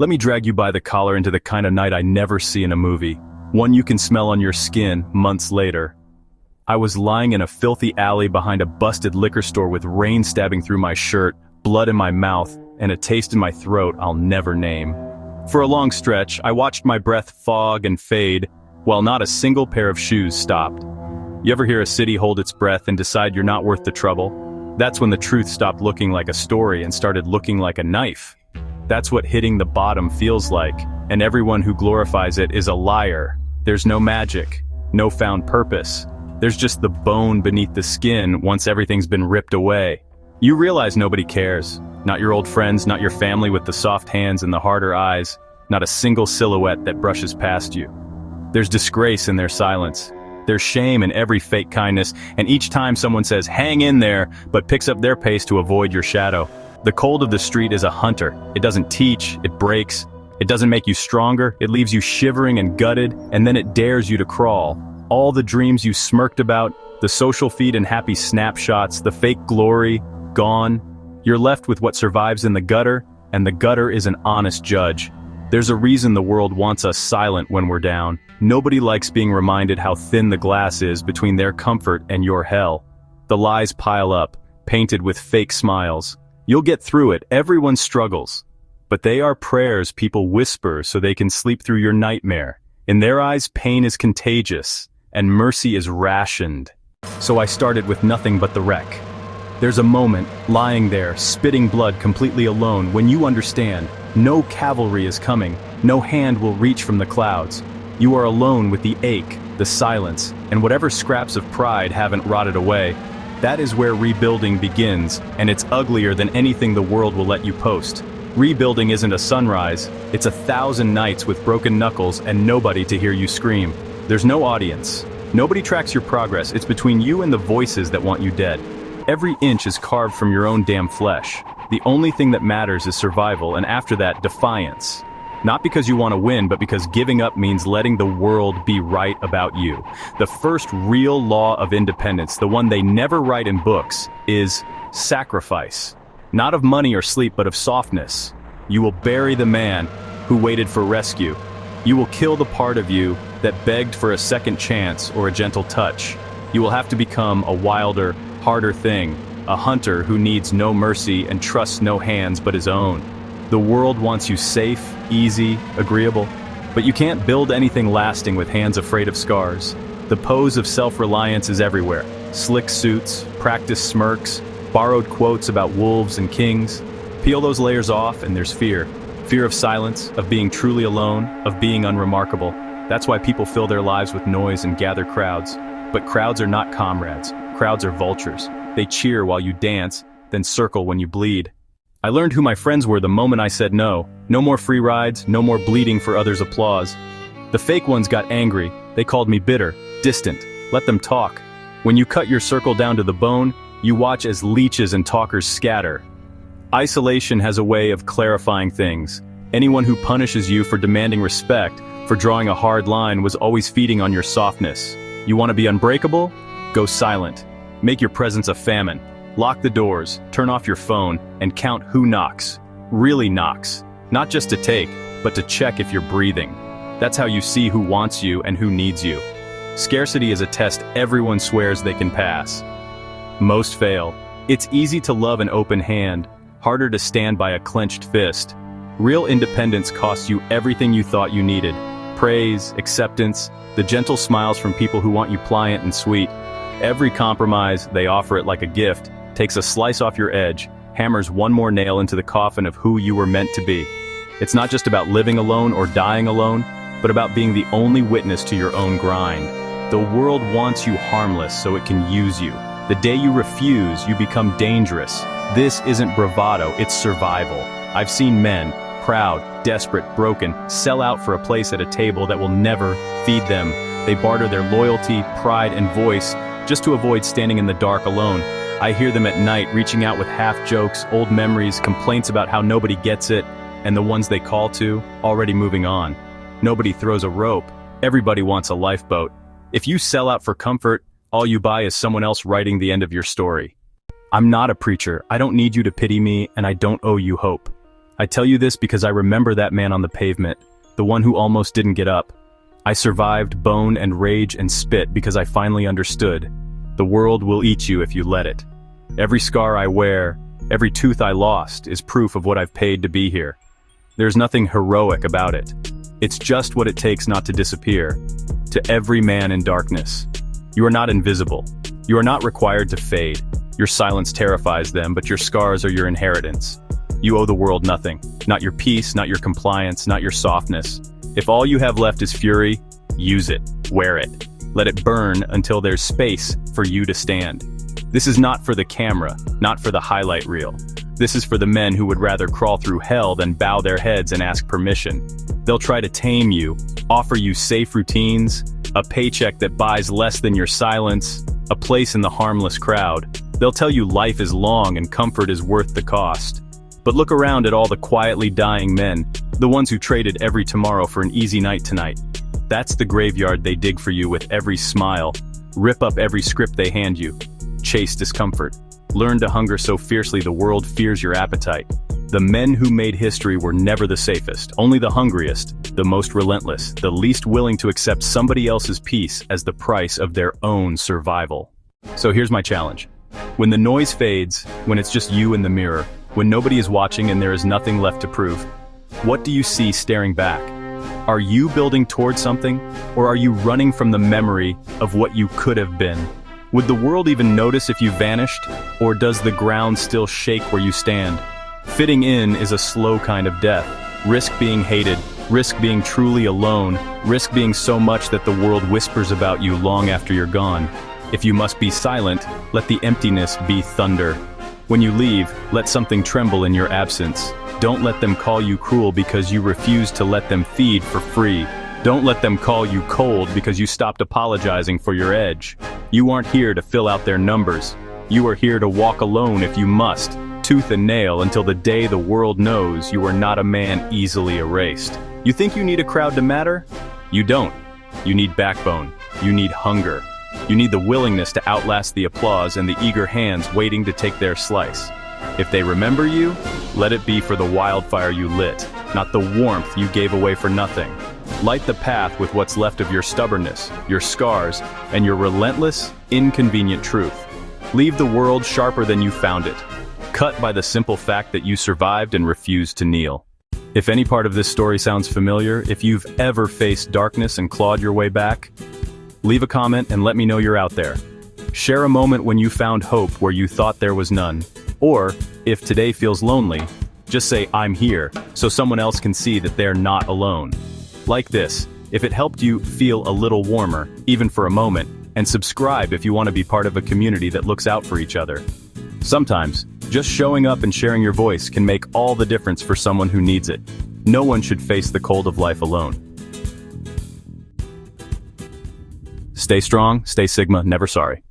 Let me drag you by the collar into the kind of night I never see in a movie. One you can smell on your skin months later. I was lying in a filthy alley behind a busted liquor store with rain stabbing through my shirt, blood in my mouth, and a taste in my throat I'll never name. For a long stretch, I watched my breath fog and fade, while not a single pair of shoes stopped. You ever hear a city hold its breath and decide you're not worth the trouble? That's when the truth stopped looking like a story and started looking like a knife. That's what hitting the bottom feels like, and everyone who glorifies it is a liar. There's no magic, no found purpose. There's just the bone beneath the skin once everything's been ripped away. You realize nobody cares. Not your old friends, not your family with the soft hands and the harder eyes, not a single silhouette that brushes past you. There's disgrace in their silence. There's shame in every fake kindness, and each time someone says, "Hang in there," but picks up their pace to avoid your shadow. The cold of the street is a hunter. It doesn't teach, it breaks. It doesn't make you stronger, it leaves you shivering and gutted, and then it dares you to crawl. All the dreams you smirked about, the social feed and happy snapshots, the fake glory, gone. You're left with what survives in the gutter, and the gutter is an honest judge. There's a reason the world wants us silent when we're down. Nobody likes being reminded how thin the glass is between their comfort and your hell. The lies pile up, painted with fake smiles. You'll get through it, everyone struggles. But they are prayers people whisper so they can sleep through your nightmare. In their eyes, pain is contagious, and mercy is rationed. So I started with nothing but the wreck. There's a moment, lying there, spitting blood completely alone, when you understand, no cavalry is coming, no hand will reach from the clouds. You are alone with the ache, the silence, and whatever scraps of pride haven't rotted away. That is where rebuilding begins, and it's uglier than anything the world will let you post. Rebuilding isn't a sunrise, it's 1,000 nights with broken knuckles and nobody to hear you scream. There's no audience. Nobody tracks your progress, it's between you and the voices that want you dead. Every inch is carved from your own damn flesh. The only thing that matters is survival, and after that, defiance. Not because you want to win, but because giving up means letting the world be right about you. The first real law of independence, the one they never write in books, is sacrifice. Not of money or sleep, but of softness. You will bury the man who waited for rescue. You will kill the part of you that begged for a second chance or a gentle touch. You will have to become a wilder, harder thing, a hunter who needs no mercy and trusts no hands but his own. The world wants you safe, easy, agreeable, but you can't build anything lasting with hands afraid of scars. The pose of self-reliance is everywhere. Slick suits, practiced smirks, borrowed quotes about wolves and kings. Peel those layers off and there's fear. Fear of silence, of being truly alone, of being unremarkable. That's why people fill their lives with noise and gather crowds. But crowds are not comrades. Crowds are vultures. They cheer while you dance, then circle when you bleed. I learned who my friends were the moment I said no. No more free rides, no more bleeding for others' applause. The fake ones got angry. They called me bitter, distant. Let them talk. When you cut your circle down to the bone, you watch as leeches and talkers scatter. Isolation has a way of clarifying things. Anyone who punishes you for demanding respect, for drawing a hard line, was always feeding on your softness. You want to be unbreakable? Go silent. Make your presence a famine. Lock the doors, turn off your phone, and count who knocks. Really knocks. Not just to take, but to check if you're breathing. That's how you see who wants you and who needs you. Scarcity is a test everyone swears they can pass. Most fail. It's easy to love an open hand, harder to stand by a clenched fist. Real independence costs you everything you thought you needed. Praise, acceptance, the gentle smiles from people who want you pliant and sweet. Every compromise, they offer it like a gift, takes a slice off your edge, hammers one more nail into the coffin of who you were meant to be. It's not just about living alone or dying alone, but about being the only witness to your own grind. The world wants you harmless so it can use you. The day you refuse, you become dangerous. This isn't bravado, it's survival. I've seen men, proud, desperate, broken, sell out for a place at a table that will never feed them. They barter their loyalty, pride, and voice just to avoid standing in the dark alone. I hear them at night reaching out with half-jokes, old memories, complaints about how nobody gets it, and the ones they call to, already moving on. Nobody throws a rope, everybody wants a lifeboat. If you sell out for comfort, all you buy is someone else writing the end of your story. I'm not a preacher, I don't need you to pity me, and I don't owe you hope. I tell you this because I remember that man on the pavement, the one who almost didn't get up. I survived bone and rage and spit because I finally understood. The world will eat you if you let it. Every scar I wear, every tooth I lost, is proof of what I've paid to be here. There's nothing heroic about it. It's just what it takes not to disappear. To every man in darkness, you are not invisible. You are not required to fade. Your silence terrifies them, but your scars are your inheritance. You owe the world nothing. Not your peace, not your compliance, not your softness. If all you have left is fury, use it, wear it. Let it burn until there's space for you to stand. This is not for the camera, not for the highlight reel. This is for the men who would rather crawl through hell than bow their heads and ask permission. They'll try to tame you, offer you safe routines, a paycheck that buys less than your silence, a place in the harmless crowd. They'll tell you life is long and comfort is worth the cost. But look around at all the quietly dying men, the ones who traded every tomorrow for an easy night tonight. That's the graveyard they dig for you with every smile. Rip up every script they hand you. Chase discomfort. Learn to hunger so fiercely the world fears your appetite. The men who made history were never the safest, only the hungriest, the most relentless, the least willing to accept somebody else's peace as the price of their own survival. So here's my challenge. When the noise fades, when it's just you in the mirror, when nobody is watching and there is nothing left to prove, what do you see staring back? Are you building towards something, or are you running from the memory of what you could have been? Would the world even notice if you vanished, or does the ground still shake where you stand? Fitting in is a slow kind of death. Risk being hated, risk being truly alone, risk being so much that the world whispers about you long after you're gone. If you must be silent, let the emptiness be thunder. When you leave, let something tremble in your absence. Don't let them call you cruel because you refuse to let them feed for free. Don't let them call you cold because you stopped apologizing for your edge. You aren't here to fill out their numbers. You are here to walk alone if you must, tooth and nail, until the day the world knows you are not a man easily erased. You think you need a crowd to matter? You don't. You need backbone. You need hunger. You need the willingness to outlast the applause and the eager hands waiting to take their slice. If they remember you, let it be for the wildfire you lit, not the warmth you gave away for nothing. Light the path with what's left of your stubbornness, your scars, and your relentless, inconvenient truth. Leave the world sharper than you found it, cut by the simple fact that you survived and refused to kneel. If any part of this story sounds familiar, if you've ever faced darkness and clawed your way back, leave a comment and let me know you're out there. Share a moment when you found hope where you thought there was none. Or, if today feels lonely, just say "I'm here" so someone else can see that they're not alone. Like this, if it helped you feel a little warmer, even for a moment, and subscribe if you want to be part of a community that looks out for each other. Sometimes, just showing up and sharing your voice can make all the difference for someone who needs it. No one should face the cold of life alone. Stay strong, stay Sigma, never sorry.